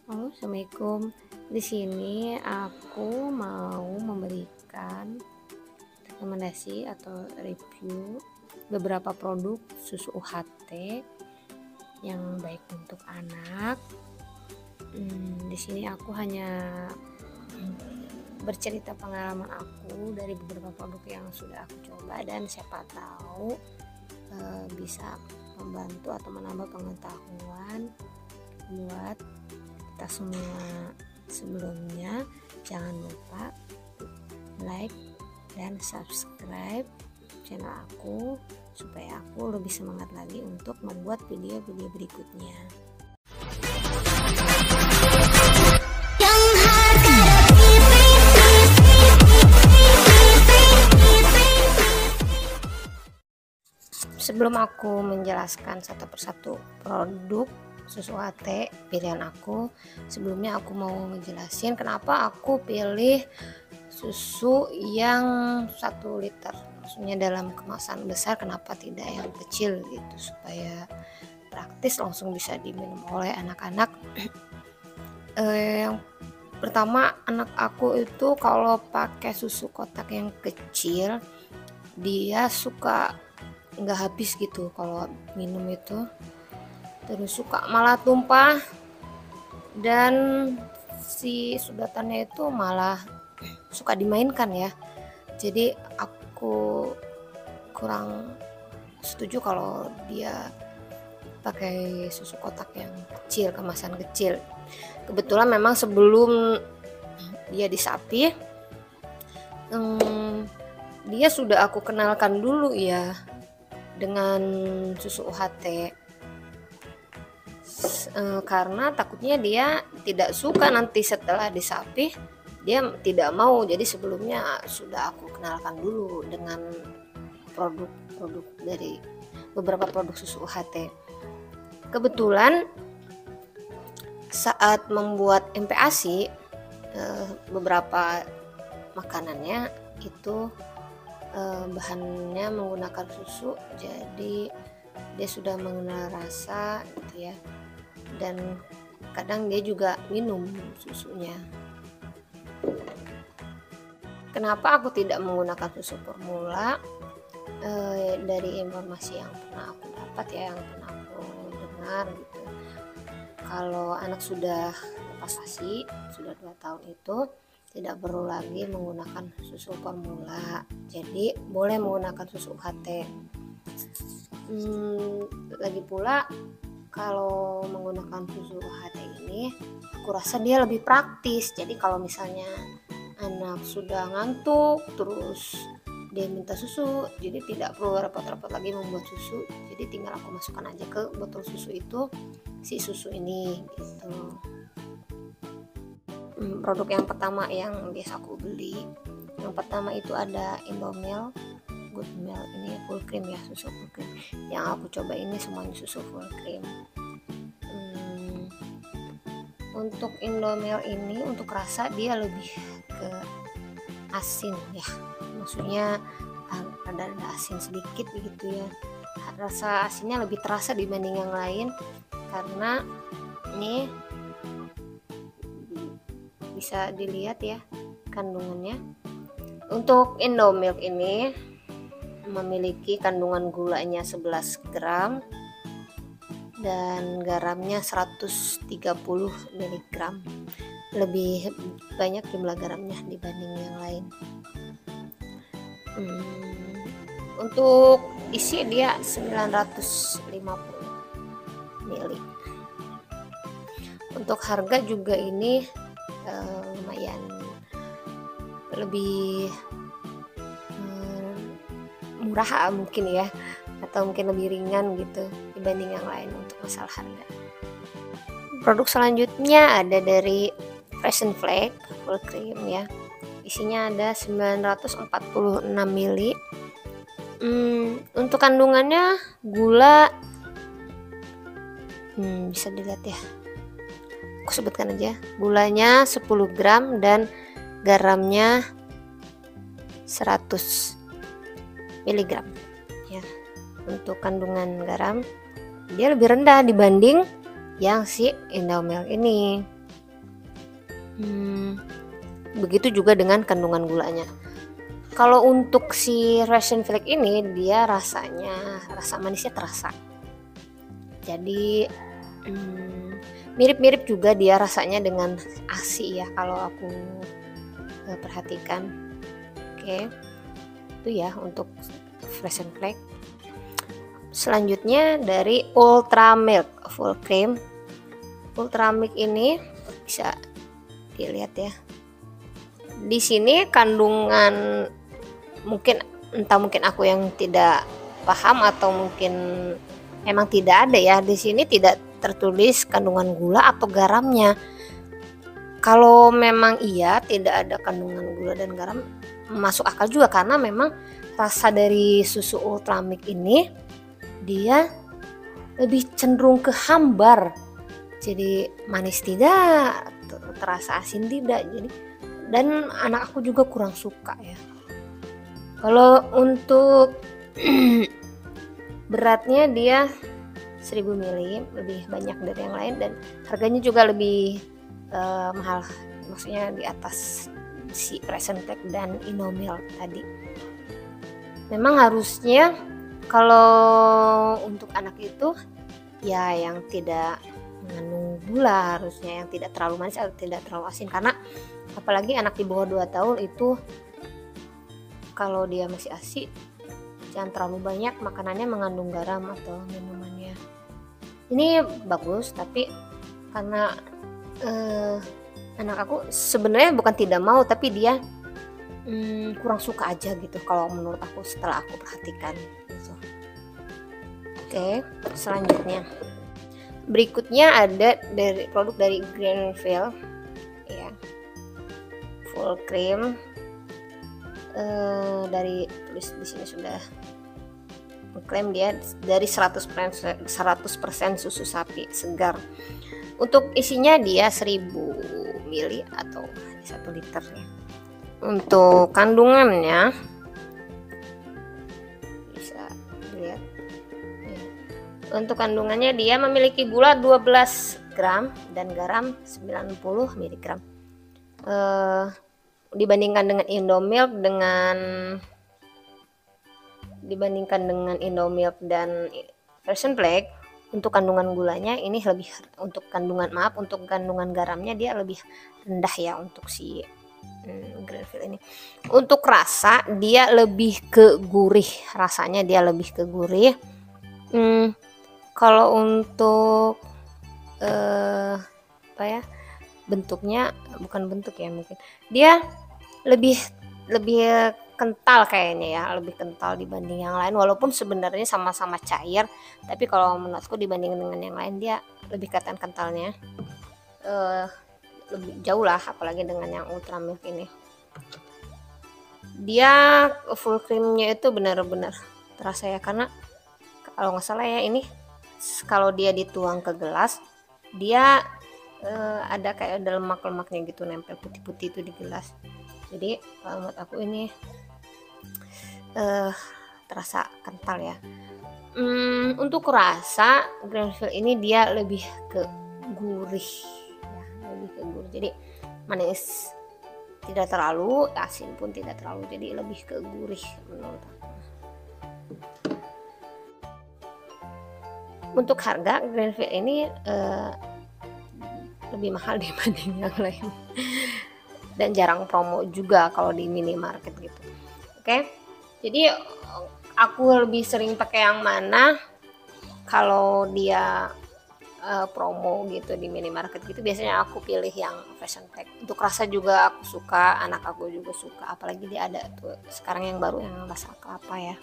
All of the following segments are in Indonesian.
Halo, assalamualaikum. Di sini aku mau memberikan rekomendasi atau review beberapa produk susu UHT yang baik untuk anak. Di sini aku hanya bercerita pengalaman aku dari beberapa produk yang sudah aku coba, dan siapa tahu bisa membantu atau menambah pengetahuan buat kita semua. Sebelumnya jangan lupa like dan subscribe channel aku supaya aku lebih semangat lagi untuk membuat video-video berikutnya. Sebelum aku menjelaskan satu persatu produk susu UHT pilihan aku, sebelumnya aku mau ngejelasin kenapa aku pilih susu yang 1 liter, maksudnya dalam kemasan besar, kenapa tidak yang kecil gitu, supaya praktis langsung bisa diminum oleh anak-anak. Yang pertama, anak aku itu kalau pakai susu kotak yang kecil dia suka nggak habis gitu kalau minum itu, terus suka malah tumpah, dan si sudatannya itu malah suka dimainkan ya. Jadi aku kurang setuju kalau dia pakai susu kotak yang kecil, kemasan kecil. Kebetulan memang sebelum dia disapih, dia sudah aku kenalkan dulu ya dengan susu UHT, karena takutnya dia tidak suka nanti setelah disapih dia tidak mau. Jadi sebelumnya sudah aku kenalkan dulu dengan produk-produk dari beberapa produk susu UHT. Kebetulan saat membuat MPASI, beberapa makanannya itu bahannya menggunakan susu, jadi dia sudah mengenal rasa gitu ya, dan kadang dia juga minum susunya. Kenapa aku tidak menggunakan susu formula? Dari informasi yang pernah aku dapat ya, yang pernah aku dengar gitu, kalau anak sudah lepas ASI, sudah 2 tahun itu tidak perlu lagi menggunakan susu formula, jadi boleh menggunakan susu UHT. Lagi pula kalau menggunakan susu UHT ini aku rasa dia lebih praktis. Jadi kalau misalnya anak sudah ngantuk terus dia minta susu, jadi tidak perlu repot-repot lagi membuat susu, jadi tinggal aku masukkan aja ke botol susu itu si susu ini gitu. Produk yang pertama yang biasa aku beli, yang pertama itu ada Indomilk Good Milk, ini full cream ya, susu full cream. Yang aku coba ini semuanya susu full cream. Untuk Indomilk ini untuk rasa dia lebih ke asin ya, maksudnya ada asin sedikit begitu ya, rasa asinnya lebih terasa dibanding yang lain, karena ini bisa dilihat ya kandungannya. Untuk Indomilk ini memiliki kandungan gulanya 11 gram dan garamnya 130 mg, lebih banyak jumlah garamnya dibanding yang lain. Untuk isi dia 950 ml. Untuk harga juga ini lumayan lebih murah mungkin ya, atau mungkin lebih ringan gitu dibanding yang lain untuk masalah harga. Produk selanjutnya ada dari Fresh and Flake full cream ya, isinya ada 946 ml. Untuk kandungannya gula bisa dilihat ya, aku sebutkan aja, gulanya 10 gram dan garamnya 100 mg ya. Untuk kandungan garam dia lebih rendah dibanding yang si Indomilk ini. Begitu juga dengan kandungan gulanya. Kalau untuk si Ration Flake ini dia rasa manisnya terasa. Jadi mirip-mirip juga dia rasanya dengan ASI ya kalau aku perhatikan. Oke. Itu ya untuk Ration Flake. Selanjutnya dari Ultra Milk Full Cream. Ultra Milk ini bisa dilihat ya. Di sini kandungan mungkin aku yang tidak paham atau mungkin memang tidak ada ya. Di sini tidak tertulis kandungan gula atau garamnya. Kalau memang iya tidak ada kandungan gula dan garam, masuk akal juga karena memang rasa dari susu Ultra Milk ini dia lebih cenderung ke hambar. Jadi manis tidak, terasa asin tidak. Jadi dan anak aku juga kurang suka ya. Kalau untuk beratnya dia 1000 ml, lebih banyak dari yang lain dan harganya juga lebih mahal. Maksudnya di atas si Ration Flake dan Indomilk tadi. Memang harusnya kalau untuk anak itu ya yang tidak mengandung gula, harusnya yang tidak terlalu manis atau tidak terlalu asin, karena apalagi anak di bawah 2 tahun itu kalau dia masih ASI jangan terlalu banyak makanannya mengandung garam atau minumannya. Ini bagus, tapi karena anak aku sebenarnya bukan tidak mau, tapi dia kurang suka aja gitu kalau menurut aku setelah aku perhatikan gitu. Oke, selanjutnya berikutnya ada dari produk dari Greenfield ya, full cream. Dari tulis di sini sudah mengklaim dia dari 100% susu sapi segar. Untuk isinya dia 1000 ml atau 1 liter ya. Untuk kandungannya bisa dilihat ya. Untuk kandungannya dia memiliki gula 12 gram dan garam 90 mg. Dibandingkan dengan Indomilk dan Ration Flake, untuk kandungan gulanya ini lebih, untuk kandungan garamnya dia lebih rendah ya untuk si Greenfield ini. Untuk rasa dia lebih ke gurih, rasanya dia lebih ke gurih. Kalau untuk apa ya, bentuknya bukan bentuk ya, mungkin dia lebih kental kayaknya ya, lebih kental dibanding yang lain, walaupun sebenarnya sama-sama cair, tapi kalau menurutku dibanding dengan yang lain dia lebih kelihatan kentalnya lebih jauh lah, apalagi dengan yang Ultra Milk ini. Dia full creamnya itu benar-benar terasa ya, karena kalau nggak salah ya ini kalau dia dituang ke gelas dia ada kayak ada lemak-lemaknya gitu nempel putih-putih itu di gelas. Jadi menurut aku ini terasa kental ya. Untuk rasa Greenfield ini dia lebih ke gurih ya, lebih ke gurih. Jadi manis tidak terlalu, asin pun tidak terlalu, jadi lebih ke gurih menurut aku. Untuk harga Greenfield ini lebih mahal dibanding yang lain dan jarang promo juga kalau di minimarket gitu. Oke, jadi aku lebih sering pakai yang mana kalau dia promo gitu di minimarket gitu, biasanya aku pilih yang Ration Flake. Untuk rasa juga aku suka, anak aku juga suka, apalagi dia ada tuh sekarang yang baru yang rasa kelapa ya.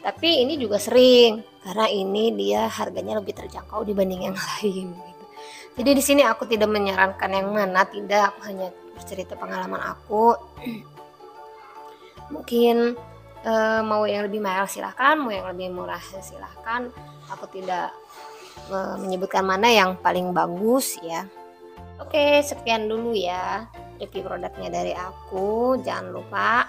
Tapi ini juga sering karena ini dia harganya lebih terjangkau dibanding yang lain gitu. Jadi di sini aku tidak menyarankan yang mana, tidak, aku hanya bercerita pengalaman aku. Mungkin mau yang lebih mahal silahkan, mau yang lebih murah silahkan. Aku tidak menyebutkan mana yang paling bagus ya. Oke, sekian dulu ya review produknya dari aku. Jangan lupa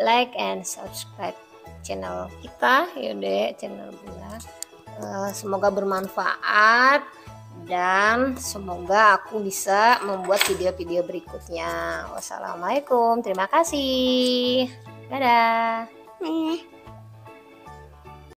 like and subscribe channel kita, yaudah channel Bunda. Semoga bermanfaat dan semoga aku bisa membuat video-video berikutnya. Wassalamualaikum, terima kasih, dadah.